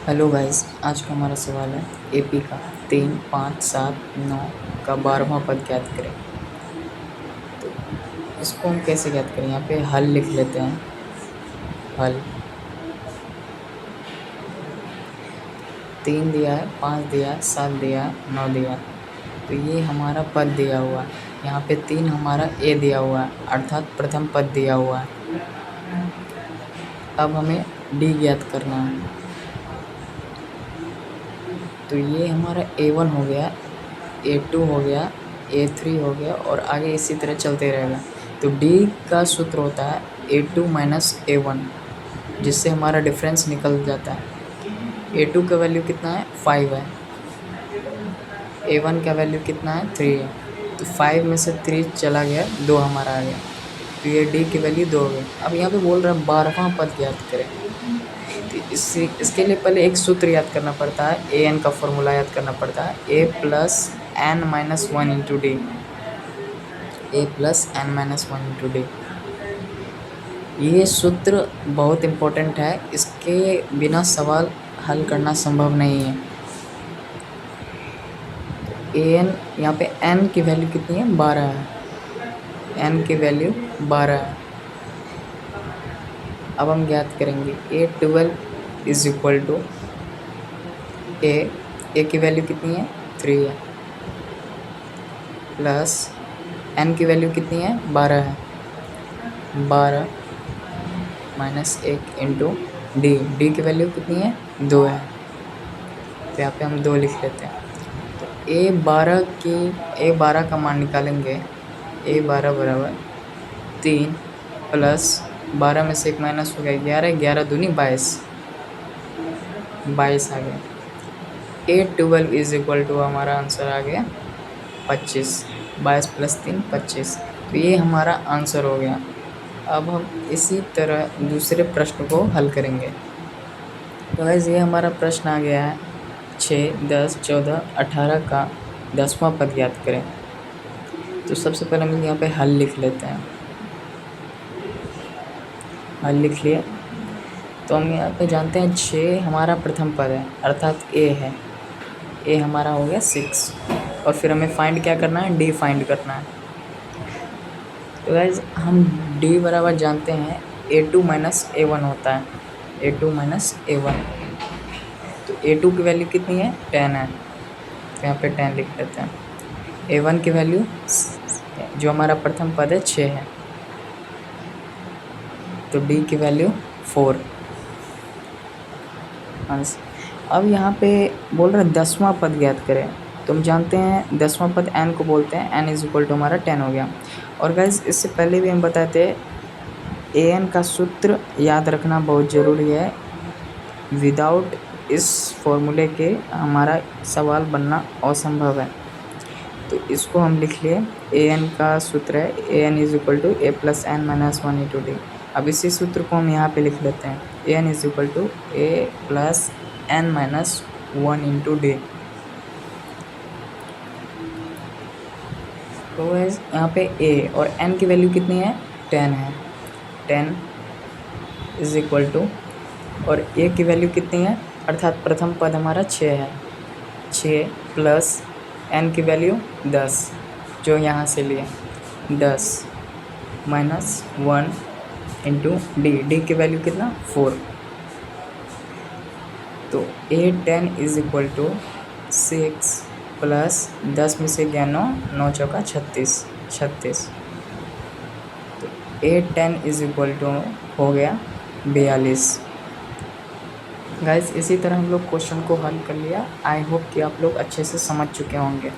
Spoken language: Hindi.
हेलो गाइस, आज का हमारा सवाल है एपी का 3, 5, 7, 9 का 12वां पद ज्ञात करें। तो इसको हम कैसे ज्ञात करें? यहाँ पे हल लिख लेते हैं। हल 3 दिया है, 5 दिया है, 7 दिया है, 9 दिया है। तो ये हमारा पद दिया हुआ है। यहाँ पे 3 हमारा ए दिया हुआ है, अर्थात प्रथम पद दिया हुआ है। अब हमें डी ज्ञात करना है। तो ये हमारा A1 हो गया, A2 हो गया, A3 हो गया और आगे इसी तरह चलते रहेगा। तो D का सूत्र होता है A2 माइनस A1, जिससे हमारा डिफरेंस निकल जाता है। A2 का वैल्यू कितना है? 5 है। A1 का वैल्यू कितना है? 3 है। तो 5 में से 3 चला गया, 2 हमारा आ गया। तो ये D की वैल्यू 2 हो गई। अब यहाँ पे बोल रहा है 12वां पद ज्ञात करें। तो इसके लिए पहले एक सूत्र याद करना पड़ता है, ए एन का फॉर्मूला याद करना पड़ता है, A plus N minus one into D. A plus N minus one into D, ये सूत्र बहुत इम्पोर्टेंट है। इसके बिना सवाल हल करना संभव नहीं है। ए एन, यहाँ पे एन की वैल्यू कितनी है? 12 है। एन की वैल्यू 12 है। अब हम ज्ञात करेंगे A12 इज इक्वल टू ए की वैल्यू कितनी है? 3 है, प्लस एन की वैल्यू कितनी है? 12 है। 12 माइनस 1 इंटू डी की वैल्यू कितनी है? 2 है। तो यहाँ पे हम 2 लिख लेते हैं। तो A12 का मान निकालेंगे। A12 बराबर 3 प्लस 12 में से 1 माइनस हो गया 11, 11 दूनी 22 आ गया। A12 इज इक्वल टू हमारा आंसर आ गया 25। 22 प्लस 3 25। तो ये हमारा आंसर हो गया। अब हम इसी तरह दूसरे प्रश्न को हल करेंगे। तो गाइस, ये हमारा प्रश्न आ गया है 6, 10, 14, 18 का 10वां पद ज्ञात करें। तो सबसे पहले हम यहाँ पे हल लिख लेते हैं। हल लिख लिए। तो हम यहाँ पे जानते हैं 6 हमारा प्रथम पद है, अर्थात ए है। ए हमारा हो गया 6। और फिर हमें फाइंड क्या करना है? डी फाइंड करना है। तो गाइस, हम डी बराबर जानते हैं A2 माइनस A1 होता है। A2 minus A1। तो A2 की वैल्यू कितनी है? 10 है। तो यहाँ पे 10 लिख लेते हैं। A1 की वैल्यू, जो हमारा प्रथम पद है, 6 है। तो डी की वैल्यू 4। अब यहाँ पे बोल रहे 10वां पद ज्ञात करें। तो हम जानते हैं 10वां पद n को बोलते हैं। n इज इक्वल टू हमारा 10 हो गया। और गाइस, इससे पहले भी हम बताए थे an का सूत्र याद रखना बहुत ज़रूरी है। विदाउट इस फॉर्मूले के हमारा सवाल बनना असंभव है। तो इसको हम लिख लिए। an का सूत्र है an is equal to a plus N minus one into d. अब इसी सूत्र को हम यहाँ पे लिख लेते हैं। an is equal to a plus N minus one into d. तो यहाँ पे a और n की वैल्यू कितनी है? 10 है। 10 इज इक्वल टू, और a की वैल्यू कितनी है? अर्थात प्रथम पद हमारा 6 है। 6 प्लस n की वैल्यू 10, जो यहाँ से लिए 10 माइनस 1 इंटू डी की वैल्यू कितना? 4। तो A10 is equal to 6 plus 10 में से 11, 9 चौका 36। तो A10 इज इक्वल टू हो गया 42। गाइस, इसी तरह हम लोग क्वेश्चन को हल कर लिया। आई होप कि आप लोग अच्छे से समझ चुके होंगे।